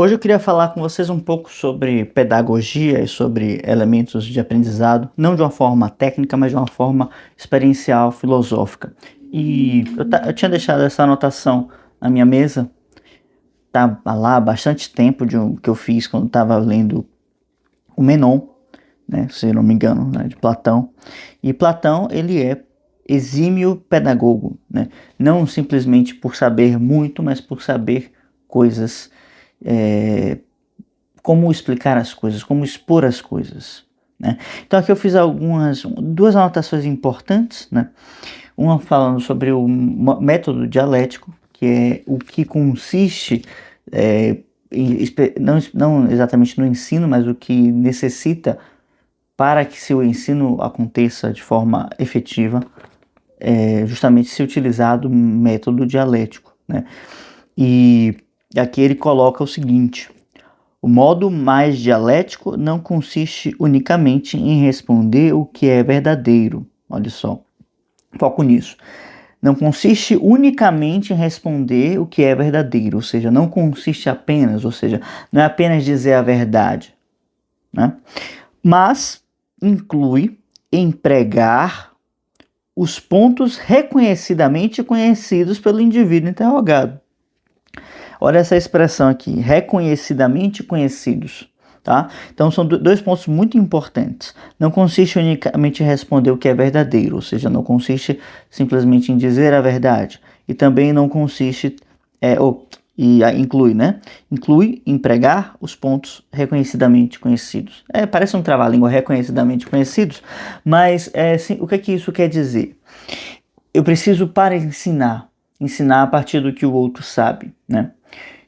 Hoje eu queria falar com vocês um pouco sobre pedagogia e sobre elementos de aprendizado, não de uma forma técnica, mas de uma forma experiencial, filosófica. E eu tinha deixado essa anotação na minha mesa, tá lá há bastante tempo que eu fiz quando estava lendo o Menon, né, se eu não me engano, né, de Platão. E Platão, ele é exímio pedagogo, né, não simplesmente por saber muito, mas por saber coisas, como explicar as coisas, como expor as coisas, né? Então aqui eu fiz duas anotações importantes, né? Uma falando sobre o método dialético, que é o que consiste, não exatamente no ensino, mas o que necessita para que seu ensino aconteça de forma efetiva, justamente se utilizar do método dialético, né? E aqui ele coloca o seguinte: o modo mais dialético não consiste unicamente em responder o que é verdadeiro. Olha só, foco nisso. Não consiste unicamente em responder o que é verdadeiro, ou seja, não consiste apenas, ou seja, não é apenas dizer a verdade, né? Mas inclui empregar os pontos reconhecidamente conhecidos pelo indivíduo interrogado. Olha essa expressão aqui, reconhecidamente conhecidos, tá? Então são dois pontos muito importantes. Não consiste unicamente em responder o que é verdadeiro, ou seja, não consiste simplesmente em dizer a verdade. E também não consiste, inclui, né? Inclui empregar os pontos reconhecidamente conhecidos. Parece um trava-língua, reconhecidamente conhecidos, mas o que isso quer dizer? Eu preciso, para ensinar a partir do que o outro sabe, né?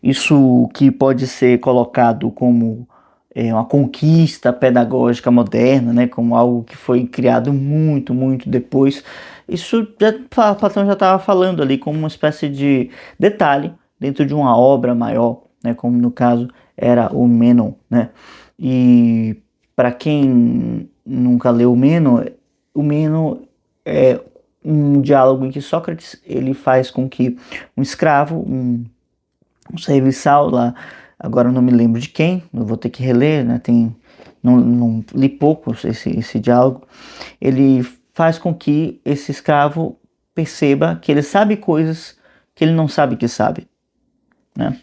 Isso que pode ser colocado como uma conquista pedagógica moderna, né? Como algo que foi criado muito, muito depois. Isso Platão já estava falando ali como uma espécie de detalhe dentro de uma obra maior, né? Como no caso era o Menon, né? E para quem nunca leu o Menon é um diálogo em que Sócrates ele faz com que um escravo, um serviçal lá, agora eu não me lembro de quem, eu vou ter que reler, né? Não li pouco esse diálogo. Ele faz com que esse escravo perceba que ele sabe coisas que ele não sabe que sabe, né?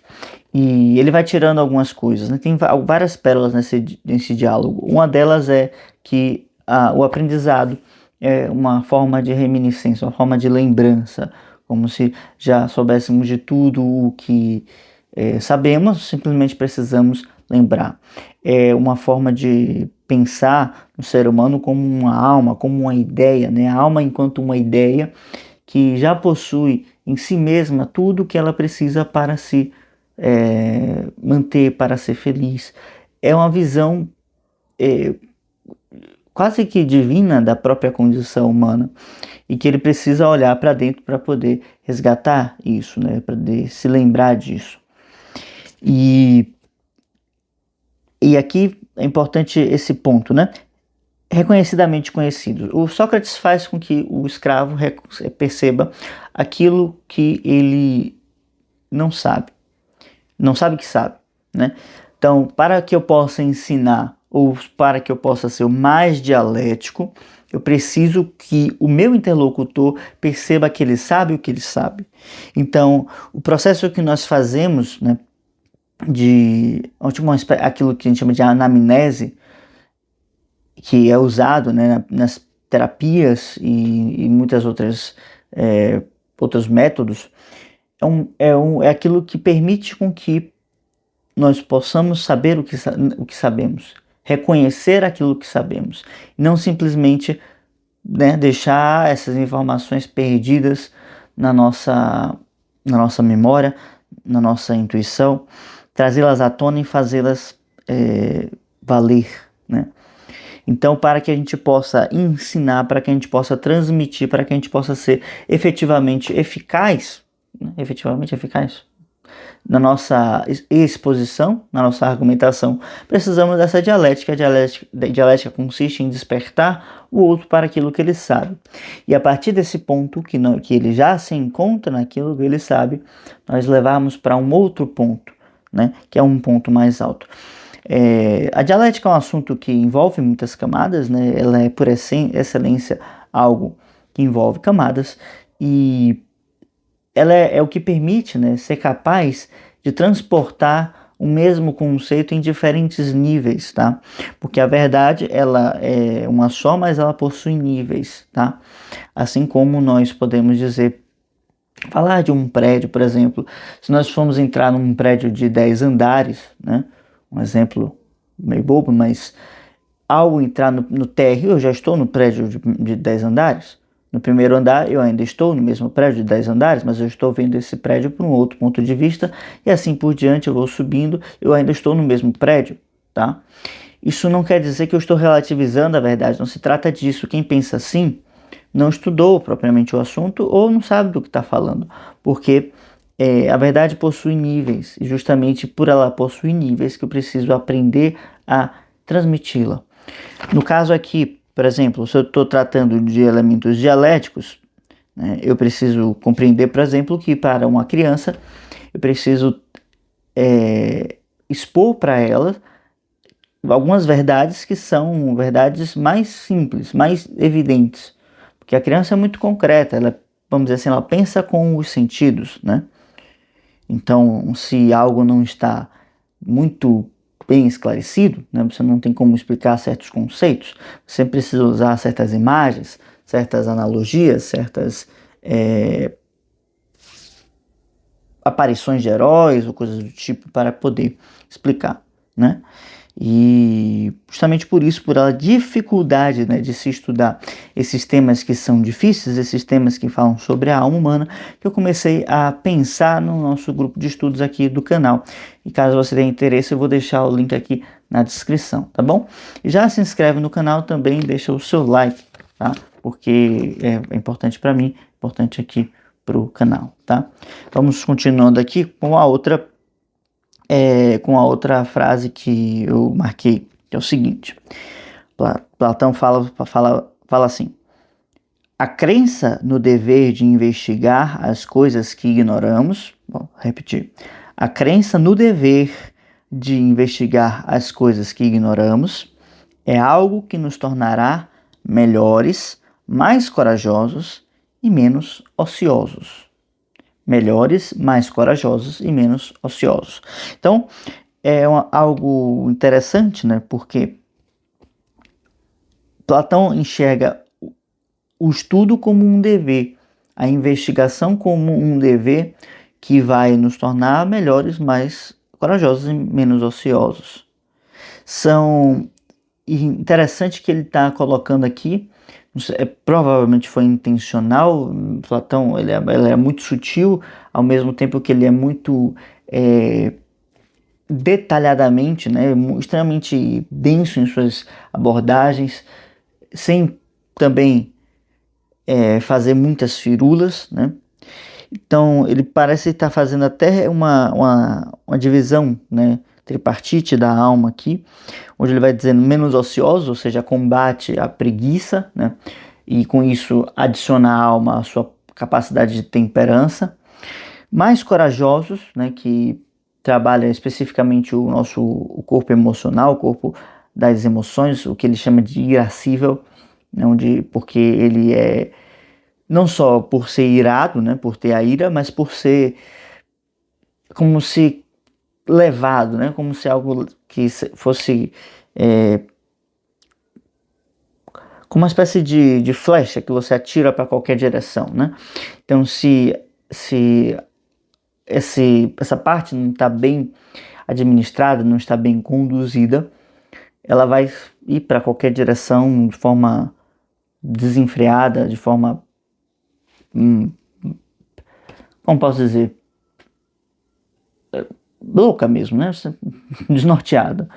E ele vai tirando algumas coisas, né? Tem várias pérolas nesse diálogo. Uma delas é que o aprendizado é uma forma de reminiscência, uma forma de lembrança, como se já soubéssemos de tudo o que sabemos, simplesmente precisamos lembrar. É uma forma de pensar no ser humano como uma alma, como uma ideia, né? A alma enquanto uma ideia que já possui em si mesma tudo o que ela precisa para se manter, para ser feliz. É uma visão quase que divina da própria condição humana e que ele precisa olhar para dentro para poder resgatar isso, né? Para poder se lembrar disso. E aqui é importante esse ponto, né? Reconhecidamente conhecido. O Sócrates faz com que o escravo perceba aquilo que ele não sabe que sabe, né? Então, para que eu possa ensinar ou para que eu possa ser o mais dialético, eu preciso que o meu interlocutor perceba que ele sabe o que ele sabe. Então, o processo que nós fazemos, né, aquilo que a gente chama de anamnese, que é usado, né, nas terapias e muitas outras outros métodos, é aquilo que permite com que nós possamos saber o que sabemos, reconhecer aquilo que sabemos, não simplesmente, né, deixar essas informações perdidas na nossa memória, na nossa intuição, trazê-las à tona e fazê-las valer, né? Então, para que a gente possa ensinar, para que a gente possa transmitir, para que a gente possa ser efetivamente eficaz, né? Efetivamente eficaz na nossa exposição, na nossa argumentação, precisamos dessa dialética. A dialética consiste em despertar o outro para aquilo que ele sabe. E a partir desse ponto, que ele já se encontra naquilo que ele sabe, nós levarmos para um outro ponto, né, que é um ponto mais alto. A dialética é um assunto que envolve muitas camadas, né, ela é por excelência algo que envolve camadas, e ela é o que permite, né, ser capaz de transportar o mesmo conceito em diferentes níveis, tá? Porque a verdade, ela é uma só, mas ela possui níveis, tá? Assim como nós podemos dizer, falar de um prédio, por exemplo, se nós formos entrar num prédio de 10 andares, né? Um exemplo meio bobo, mas ao entrar no térreo, eu já estou no prédio de 10 andares. No primeiro andar, eu ainda estou no mesmo prédio de 10 andares, mas eu estou vendo esse prédio por um outro ponto de vista, e assim por diante, eu vou subindo, eu ainda estou no mesmo prédio, tá? Isso não quer dizer que eu estou relativizando a verdade, não se trata disso. Quem pensa assim não estudou propriamente o assunto ou não sabe do que está falando, porque a verdade possui níveis, e justamente por ela possuir níveis que eu preciso aprender a transmiti-la. No caso aqui, por exemplo, se eu estou tratando de elementos dialéticos, né, eu preciso compreender, por exemplo, que para uma criança eu preciso expor para ela algumas verdades que são verdades mais simples, mais evidentes, porque a criança é muito concreta, ela, vamos dizer assim, ela pensa com os sentidos, né? Então, se algo não está muito bem esclarecido, né, você não tem como explicar certos conceitos, você precisa usar certas imagens, certas analogias, certas aparições de heróis ou coisas do tipo para poder explicar, né? E justamente por isso, por a dificuldade, né, de se estudar esses temas que são difíceis, esses temas que falam sobre a alma humana, que eu comecei a pensar no nosso grupo de estudos aqui do canal. E caso você tenha interesse, eu vou deixar o link aqui na descrição, tá bom? E já se inscreve no canal também, deixa o seu like, tá? Porque é importante para mim, importante aqui para o canal, tá? Vamos continuando aqui com a outra frase que eu marquei, que é o seguinte: Platão fala assim: a crença no dever de investigar as coisas que ignoramos, repetir, a crença no dever de investigar as coisas que ignoramos é algo que nos tornará melhores, mais corajosos e menos ociosos. Melhores, mais corajosos e menos ociosos. Então, algo interessante, né? Porque Platão enxerga o estudo como um dever, a investigação como um dever que vai nos tornar melhores, mais corajosos e menos ociosos. Interessante que ele está colocando aqui, provavelmente foi intencional. Platão ele é muito sutil, ao mesmo tempo que ele é muito detalhadamente, né, extremamente denso em suas abordagens, sem também fazer muitas firulas, né? Então ele parece estar fazendo até uma divisão, né, tripartite da alma aqui, onde ele vai dizendo menos ociosos, ou seja, combate a preguiça, né? E com isso adiciona à alma a sua capacidade de temperança. Mais corajosos, né? Que trabalha especificamente o corpo emocional, o corpo das emoções, o que ele chama de irascível, né? Porque ele é não só por ser irado, né? Por ter a ira, mas por ser como se levado, né? Como se algo que fosse como uma espécie de flecha que você atira para qualquer direção, né? Então, se essa parte não está bem administrada, não está bem conduzida, ela vai ir para qualquer direção de forma desenfreada, de forma, como posso dizer, louca mesmo, né? Desnorteada.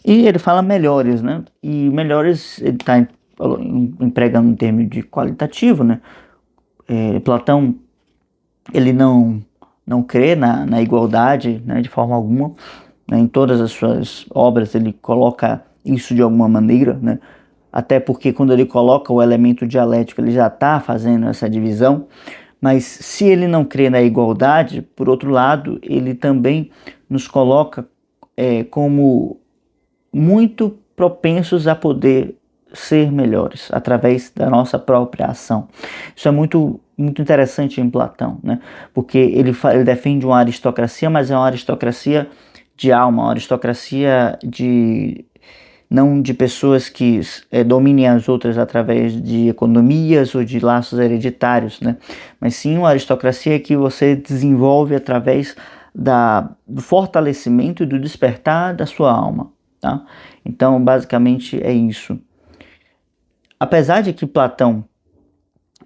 E ele fala melhores, né? E melhores ele está empregando um termo de qualitativo, né? Platão ele não crê na igualdade, né, de forma alguma, né? Em todas as suas obras ele coloca isso de alguma maneira, né? Até porque quando ele coloca o elemento dialético ele já está fazendo essa divisão, Mas se ele não crê na igualdade, por outro lado, ele também nos coloca como muito propensos a poder ser melhores através da nossa própria ação. Isso é muito interessante em Platão, né? Porque ele defende uma aristocracia, mas é uma aristocracia de alma, uma aristocracia não de pessoas que dominem as outras através de economias ou de laços hereditários, né? Mas sim uma aristocracia que você desenvolve através do fortalecimento e do despertar da sua alma, tá? Então, basicamente é isso. Apesar de que Platão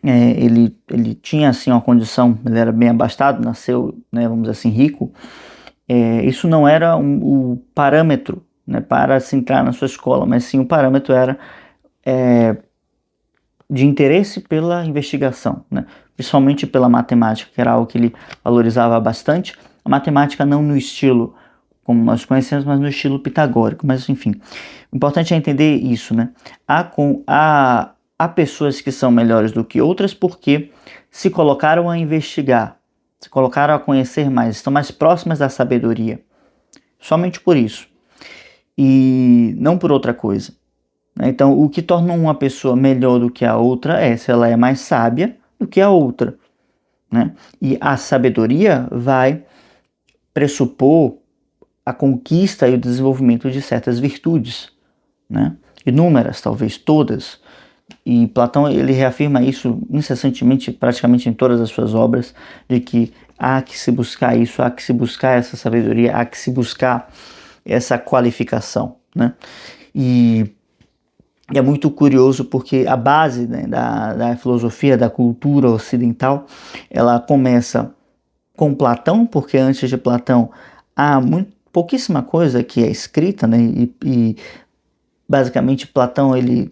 ele tinha assim uma condição, ele era bem abastado, nasceu, né, vamos dizer assim, rico, isso não era o parâmetro, né, para se entrar na sua escola, mas sim o parâmetro era de interesse pela investigação, né, principalmente pela matemática, que era algo que ele valorizava bastante. A matemática não no estilo como nós conhecemos, mas no estilo pitagórico. Mas enfim, o importante é entender isso, né? Há pessoas que são melhores do que outras porque se colocaram a investigar, se colocaram a conhecer mais, estão mais próximas da sabedoria. Somente por isso. E não por outra coisa. Então, o que torna uma pessoa melhor do que a outra é se ela é mais sábia do que a outra, né? E a sabedoria vai pressupor a conquista e o desenvolvimento de certas virtudes, né? Inúmeras, talvez todas. E Platão ele reafirma isso incessantemente, praticamente em todas as suas obras, de que há que se buscar isso, há que se buscar essa sabedoria, há que se buscar essa qualificação, né? E é muito curioso porque a base, né, da filosofia, da cultura ocidental, ela começa com Platão, porque antes de Platão há pouquíssima coisa que é escrita, né? E basicamente Platão ele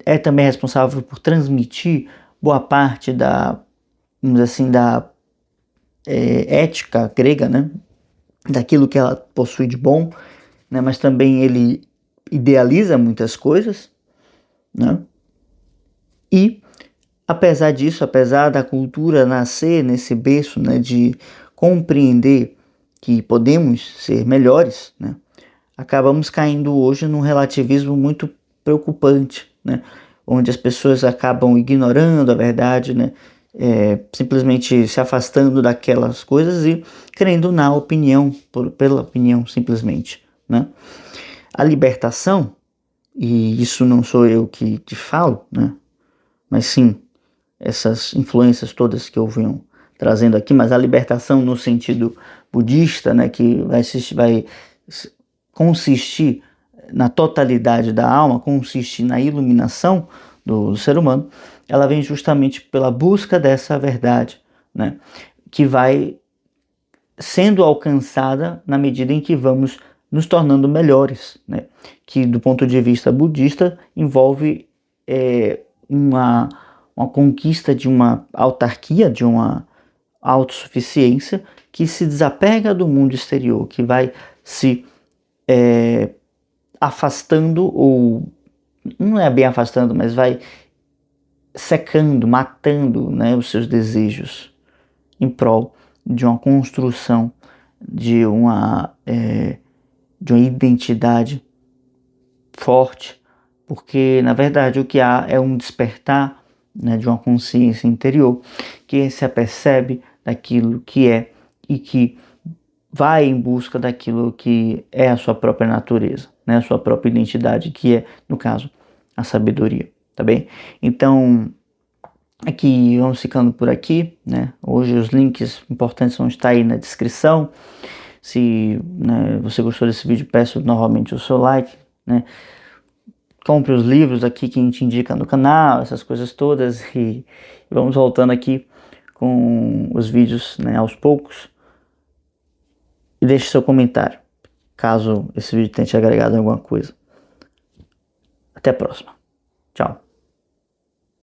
é também responsável por transmitir boa parte vamos dizer assim, da ética grega, né? Daquilo que ela possui de bom, né? Mas também ele idealiza muitas coisas, né? E apesar disso, apesar da cultura nascer nesse berço, né, de compreender que podemos ser melhores, né, acabamos caindo hoje num relativismo muito preocupante, né, onde as pessoas acabam ignorando a verdade, né, simplesmente se afastando daquelas coisas e crendo na opinião, pela opinião simplesmente, né. A libertação, e isso não sou eu que te falo, né, mas sim essas influências todas que eu venho trazendo aqui, mas a libertação no sentido budista, né, que vai consistir na totalidade da alma, consistir na iluminação do ser humano, ela vem justamente pela busca dessa verdade, né, que vai sendo alcançada na medida em que vamos nos tornando melhores, né, que do ponto de vista budista envolve uma conquista de uma autarquia, de uma autossuficiência que se desapega do mundo exterior, que vai se afastando, ou não é bem afastando, mas vai secando, matando, né, os seus desejos em prol de uma construção de uma identidade forte, porque na verdade o que há é um despertar, né, de uma consciência interior que se apercebe daquilo que é e que vai em busca daquilo que é a sua própria natureza, né, a sua própria identidade, que é, no caso, a sabedoria, tá bem? Então, aqui vamos ficando por aqui, né? Hoje os links importantes vão estar aí na descrição. Se, né, você gostou desse vídeo, peço novamente o seu like, né? Compre os livros aqui que a gente indica no canal, essas coisas todas, e vamos voltando aqui com os vídeos, né, aos poucos. E deixe seu comentário, caso esse vídeo tenha te agregado alguma coisa. Até a próxima. Tchau.